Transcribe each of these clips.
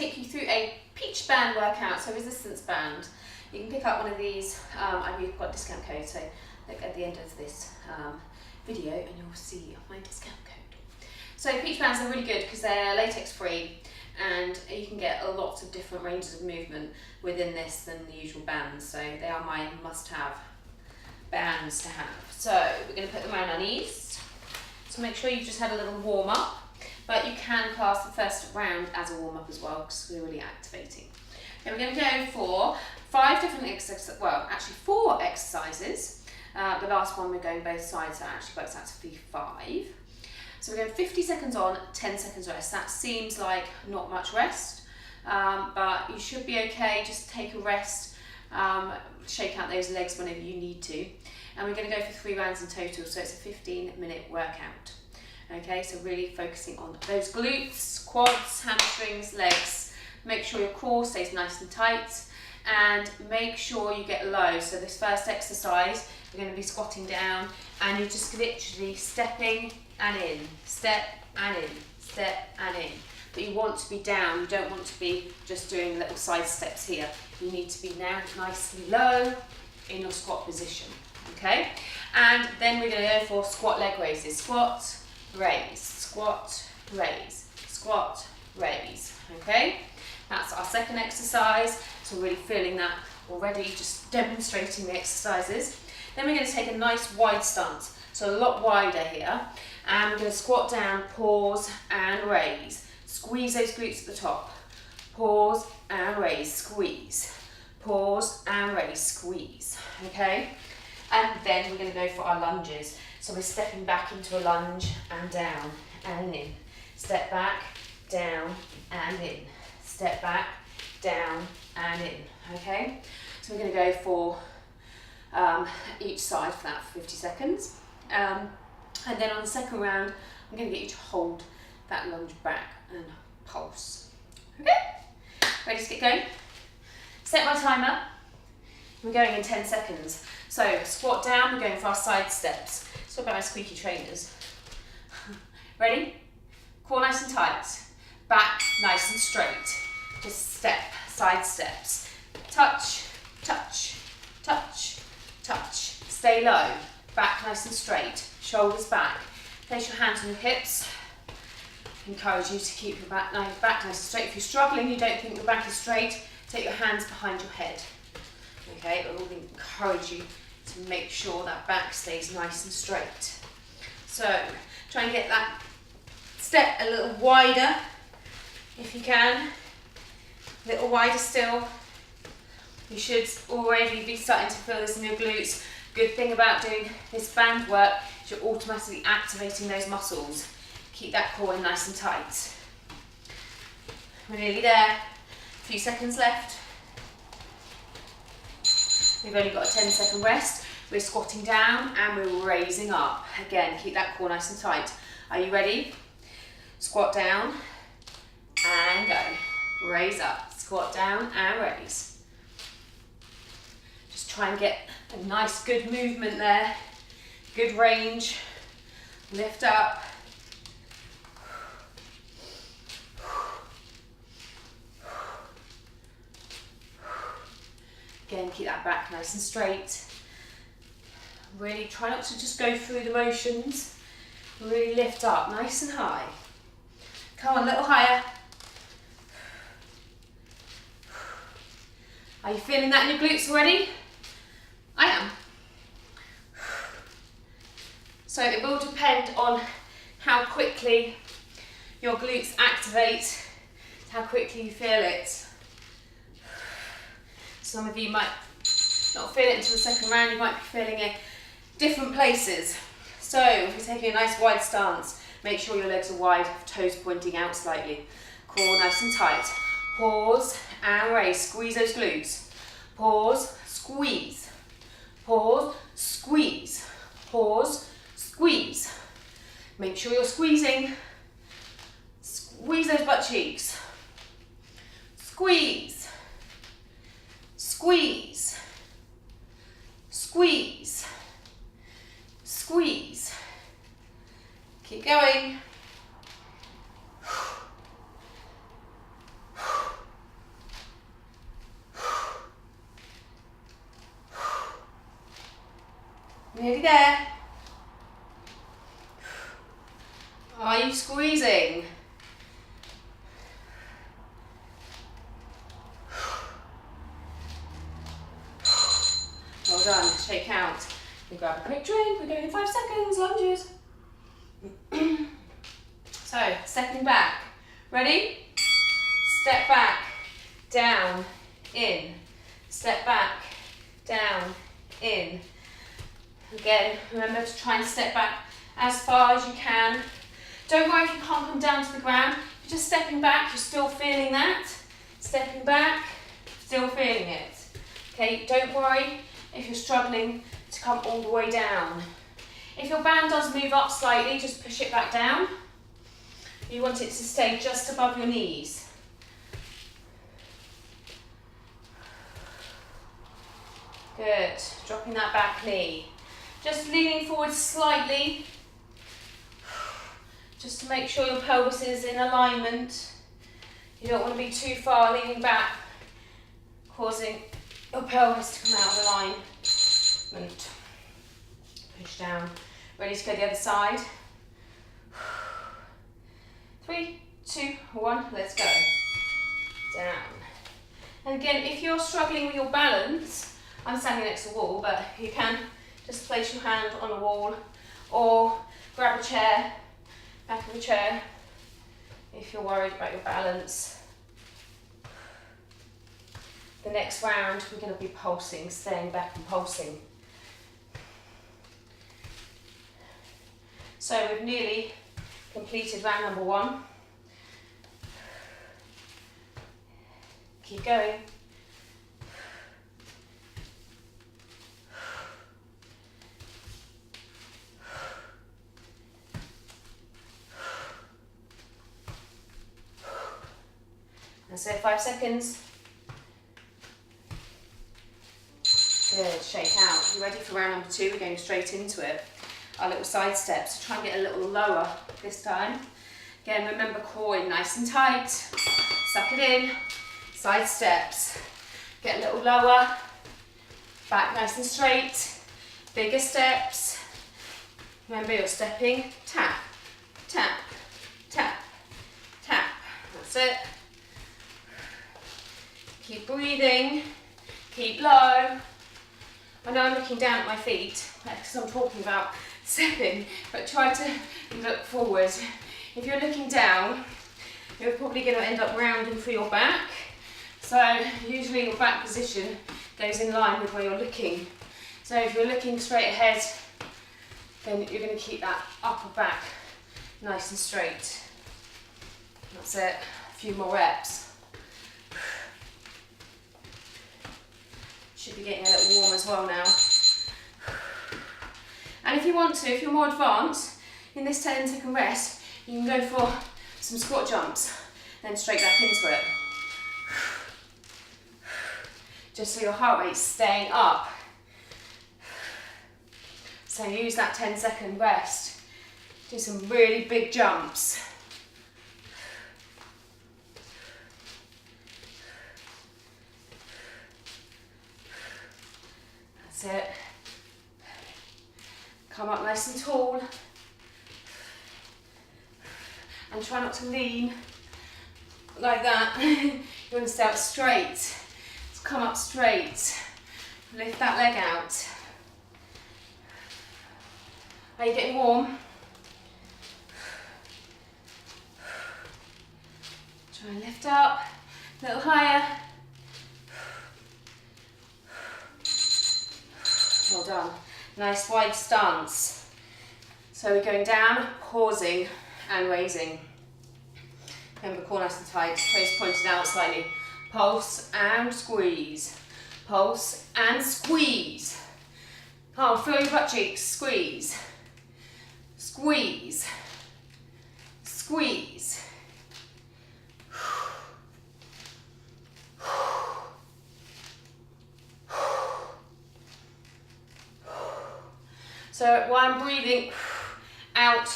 take you through a peach band workout, so resistance band. You can pick up one of these, I've got a discount code, so look at the end of this video and you'll see my discount code. So peach bands are really good because they're latex free and you can get a lot of different ranges of movement within this than the usual bands, so they are my must-have bands to have. So we're going to put them around our knees, so make sure you've just had a little warm-up, but you can class the first round as a warm-up as well because we're really activating. Then we're going to go for 5 different exercises, well actually 4 exercises. The last one we're going both sides, so it actually works out to be 5. So we're going 50 seconds on, 10 seconds rest. That seems like not much rest, but you should be okay. Just take a rest, shake out those legs whenever you need to. And we're going to go for 3 rounds in total, so it's a 15-minute workout. Okay, so really focusing on those glutes, quads, hamstrings, legs. Make sure your core stays nice and tight and make sure you get low. So this first exercise, you're going to be squatting down and you're just literally stepping and in, step and in, step and in. But you want to be down, you don't want to be just doing little side steps here. You need to be now nicely low in your squat position, okay? And then we're going to go for squat leg raises. Squat, raise, squat, raise, squat, raise, okay? That's our second exercise, so we're really feeling that already, just demonstrating the exercises. Then we're going to take a nice wide stance, so a lot wider here, and we're going to squat down, pause and raise. Squeeze those glutes at the top, pause and raise, squeeze, pause and raise, squeeze, okay? And then we're going to go for our lunges, so we're stepping back into a lunge and down and in, step back, down and in. Step back, down and in, okay? So we're going to go for each side for that for 50 seconds. And then on the second round, I'm going to get you to hold that lunge back and pulse. Okay? Ready to get going? Set my timer. We're going in 10 seconds. So squat down, we're going for our side steps. So about my squeaky trainers. Ready? Core nice and tight. Back nice and straight. Just step, side steps. Touch, touch, touch, touch. Stay low. Back nice and straight. Shoulders back. Place your hands on your hips. Encourage you to keep your back nice and straight. If you're struggling, you don't think your back is straight, take your hands behind your head. Okay, but we'll encourage you to make sure that back stays nice and straight. So try and get that step a little wider if you can. A little wider still. You should already be starting to feel this in your glutes. Good thing about doing this band work is you're automatically activating those muscles. Keep that core in nice and tight. We're nearly there. A few seconds left. We've only got a 10-second rest. We're squatting down and we're raising up. Again, keep that core nice and tight. Are you ready? Squat down and go. Raise up. Squat down and raise. Just try and get a nice, good movement there. Good range. Lift up. Again, keep that back nice and straight. Really try not to just go through the motions. Really lift up nice and high. Come on, a little higher. Are you feeling that in your glutes already? I am. So it will depend on how quickly your glutes activate, how quickly you feel it. Some of you might not feel it until the second round, you might be feeling it different places. So if you're taking a nice wide stance, make sure your legs are wide, toes pointing out slightly. Core nice and tight. Pause and raise, squeeze those glutes. Pause, squeeze. Pause, squeeze. Pause, squeeze. Make sure you're squeezing. Squeeze those butt cheeks. Squeeze. Squeeze. Squeeze. Squeeze. Keep going. Nearly there. Are you squeezing? Well done. Shake out. You grab a quick drink. We're going in 5 seconds. Lunges. So, stepping back. Ready? Step back, down, in. Step back, down, in. Again, remember to try and step back as far as you can. Don't worry if you can't come down to the ground. If you're just stepping back, you're still feeling that. Stepping back, still feeling it. Okay, don't worry if you're struggling to come all the way down. If your band does move up slightly, just push it back down. You want it to stay just above your knees. Good, dropping that back knee. Just leaning forward slightly, just to make sure your pelvis is in alignment. You don't want to be too far leaning back, causing your pelvis to come out of alignment. Push down. Ready to go the other side. 3, 2, 1, let's go. Down. And again, if you're struggling with your balance, I'm standing next to a wall, but you can just place your hand on a wall or grab a chair, back of a chair, if you're worried about your balance. The next round, we're going to be pulsing, staying back and pulsing. So we've nearly completed round number 1. Keep going. That's it, 5 seconds. Good, shake out. You ready for round number 2? We're going straight into it. Our little side steps. Try and get a little lower this time. Again, remember core in nice and tight. Suck it in. Side steps. Get a little lower. Back nice and straight. Bigger steps. Remember you're stepping. Tap, tap, tap, tap. That's it. Keep breathing. Keep low. I know I'm looking down at my feet because I'm talking about stepping, but try to look forward. If you're looking down, you're probably going to end up rounding through your back. So usually your back position goes in line with where you're looking. So if you're looking straight ahead, then you're going to keep that upper back nice and straight. That's it. A few more reps. Should be getting a little warm as well now. And if you want to, if you're more advanced, in this 10-second rest, you can go for some squat jumps, then straight back into it. Just so your heart rate's staying up. So use that 10-second rest. Do some really big jumps. That's it. Come up nice and tall. And try not to lean like that. You want to stay up straight. So come up straight. Lift that leg out. Are you getting warm? Try and lift up. A little higher. Well done. Nice wide stance. So we're going down, pausing and raising. Remember, core nice and tight, toes pointed out slightly. Pulse and squeeze. Pulse and squeeze. Oh, feel your butt cheeks. Squeeze. Squeeze. Squeeze. So while I'm breathing out,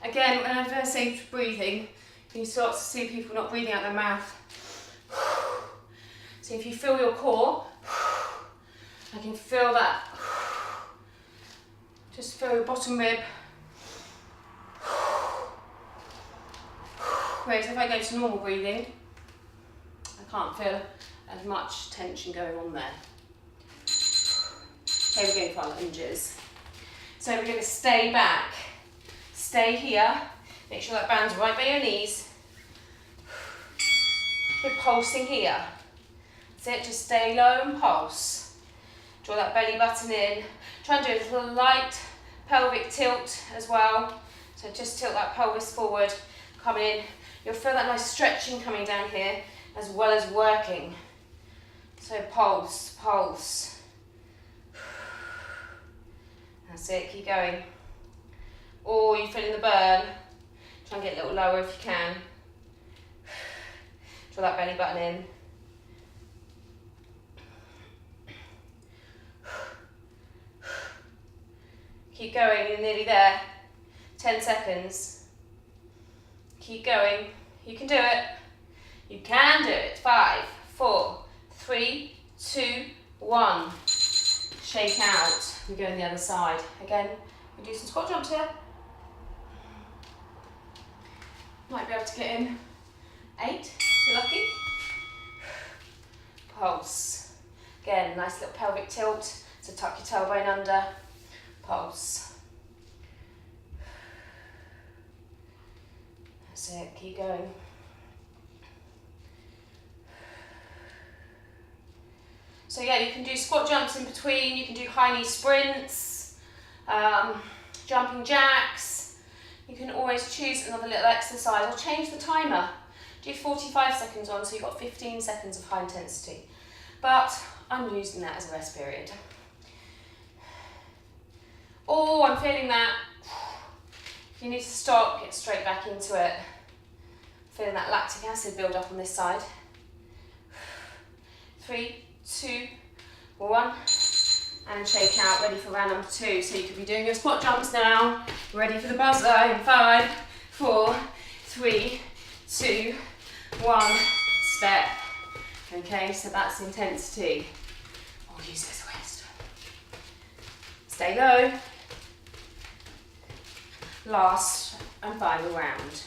again, whenever I say breathing, you start to see people not breathing out their mouth. So if you feel your core, I can feel that Just feel your bottom rib. Whereas if I go to normal breathing, I can't feel as much tension going on there. Okay, we're going for our lunges. So we're going to stay back, stay here, make sure that band's right by your knees. We're pulsing here. That's it, just stay low and pulse. Draw that belly button in. Try and do a little light pelvic tilt as well. So just tilt that pelvis forward, come in. You'll feel that nice stretching coming down here as well as working. So pulse, pulse. That's it, keep going. Or you're feeling the burn. Try and get a little lower if you can. Draw that belly button in. Keep going, you're nearly there. 10 seconds. Keep going. You can do it. You can do it. 5, 4, 3, 2, 1. Shake out. We go on the other side. Again, we do some squat jumps here. Might be able to get in 8, if you're lucky. Pulse. Again, nice little pelvic tilt. So tuck your tailbone under. Pulse. That's it, keep going. So yeah, you can do squat jumps in between, you can do high knee sprints, jumping jacks. You can always choose another little exercise or change the timer. Do 45 seconds on, so you've got 15 seconds of high intensity. But I'm using that as a rest period. Oh, I'm feeling that. If you need to stop, get straight back into it. Feeling that lactic acid build up on this side. 3, 2, 1, and shake out, ready for round number 2. So you could be doing your squat jumps now, ready for the buzzer in 5, 4, 3, 2, 1, step. Okay, so that's intensity. Or use it as a rest. Stay low. Last and final round.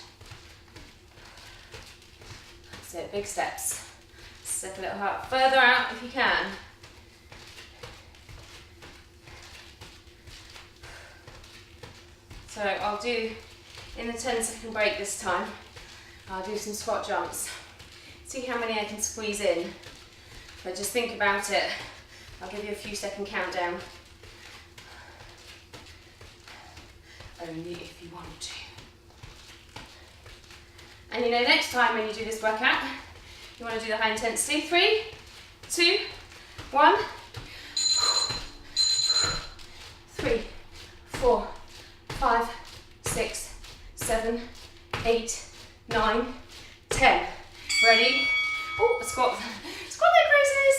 That's it, big steps. Step a little further out if you can. So I'll do, in the 10-second break this time, I'll do some squat jumps. See how many I can squeeze in. But just think about it. I'll give you a few second countdown. Only if you want to. And you know, next time when you do this workout, you want to do the high intensity. 3, 2, 1. 3, 4, 5, 6, 7, 8, 9, 10. Ready? Oh, squat leg raises.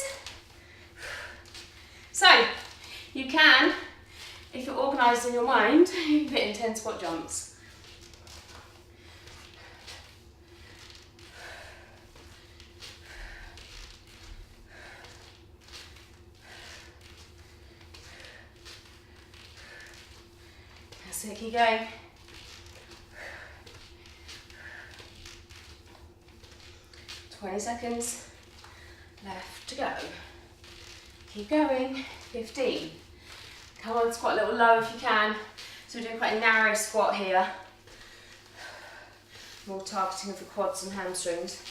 So, you can, if you're organised in your mind, you can fit in 10 squat jumps. That's it, keep going. Twenty seconds left to go. Keep going. 15. Come on, squat a little low if you can. So we're doing quite a narrow squat here. More targeting of the quads and hamstrings.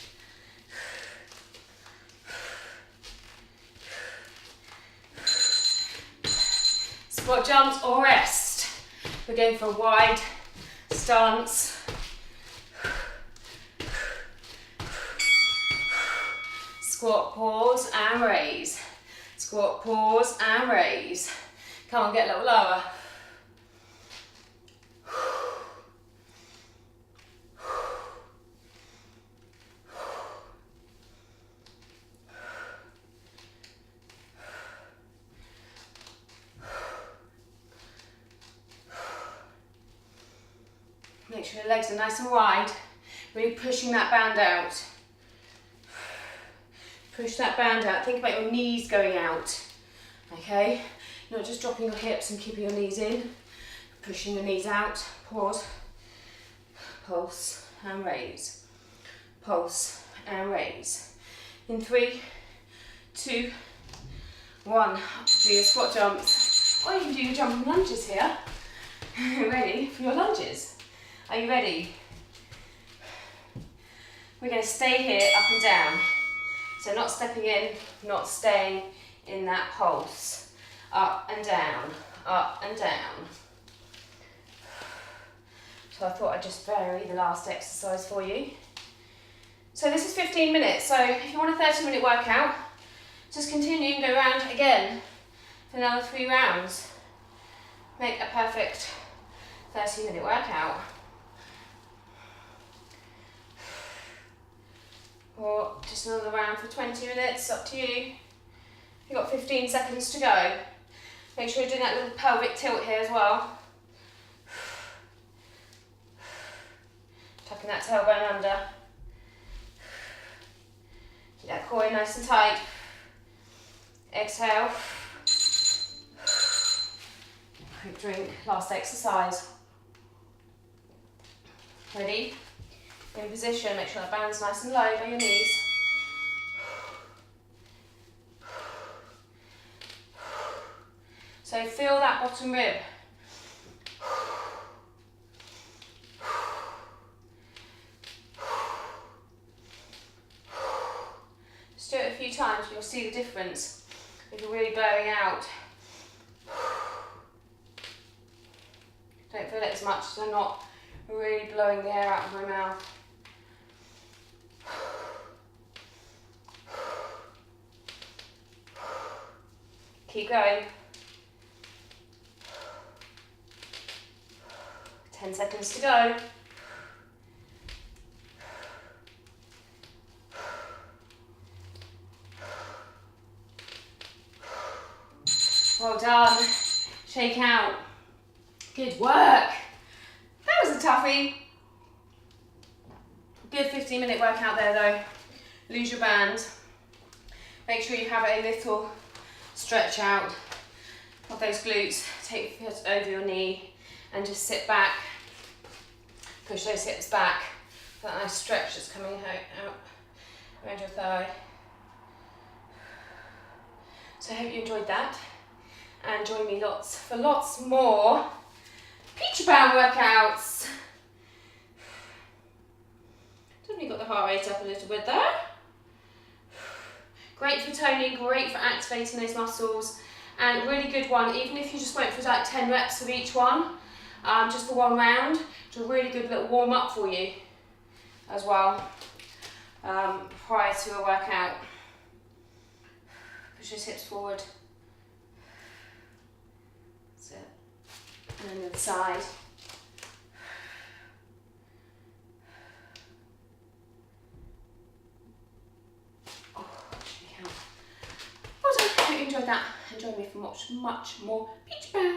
Squat jumps or rest. We're going for a wide stance. Squat, pause and raise. Squat, pause and raise. Come on, get a little lower. Make sure your legs are nice and wide. Really pushing that band out. Push that band out. Think about your knees going out. Okay? Not just dropping your hips and keeping your knees in. Pushing the knees out, pause, pulse and raise, pulse and raise. In 3, 2, 1, do your squat jumps, or you can do your jumping lunges here. Ready for your lunges? Are you ready? We're going to stay here up and down. So not stepping in, not staying in that pulse. Up and down, up and down. So I thought I'd just vary the last exercise for you. So this is 15 minutes. So if you want a 30-minute workout, just continue and go around again for another 3 rounds. Make a perfect 30-minute workout. Or just another round for 20 minutes, up to you. You've got 15 seconds to go. Make sure you're doing that little pelvic tilt here as well. Tucking that tailbone under. Keep that core in nice and tight. Exhale. Quick drink, last exercise. Ready? In position, make sure that band's nice and low by your knees. So feel that bottom rib. Just do it a few times, you'll see the difference if you're really blowing out. Don't feel it as much as I'm not really blowing the air out of my mouth. Keep going. 10 seconds to go. Well done. Shake out. Good work. That was a toughie. Good 15-minute workout there though. Lose your band. Make sure you have a little stretch out of those glutes. Take your foot over your knee and just sit back. Push those hips back for that nice stretch that's coming out around your thigh. So I hope you enjoyed that. And join me for lots more peach band workouts. Definitely got the heart rate up a little bit there. Great for toning, great for activating those muscles, and really good one, even if you just went for like 10 reps of each one, just for 1 round, it's a really good little warm up for you as well, prior to a workout. Push those hips forward. That's it. And then the other side. Enjoyed that and join me for much more peach band.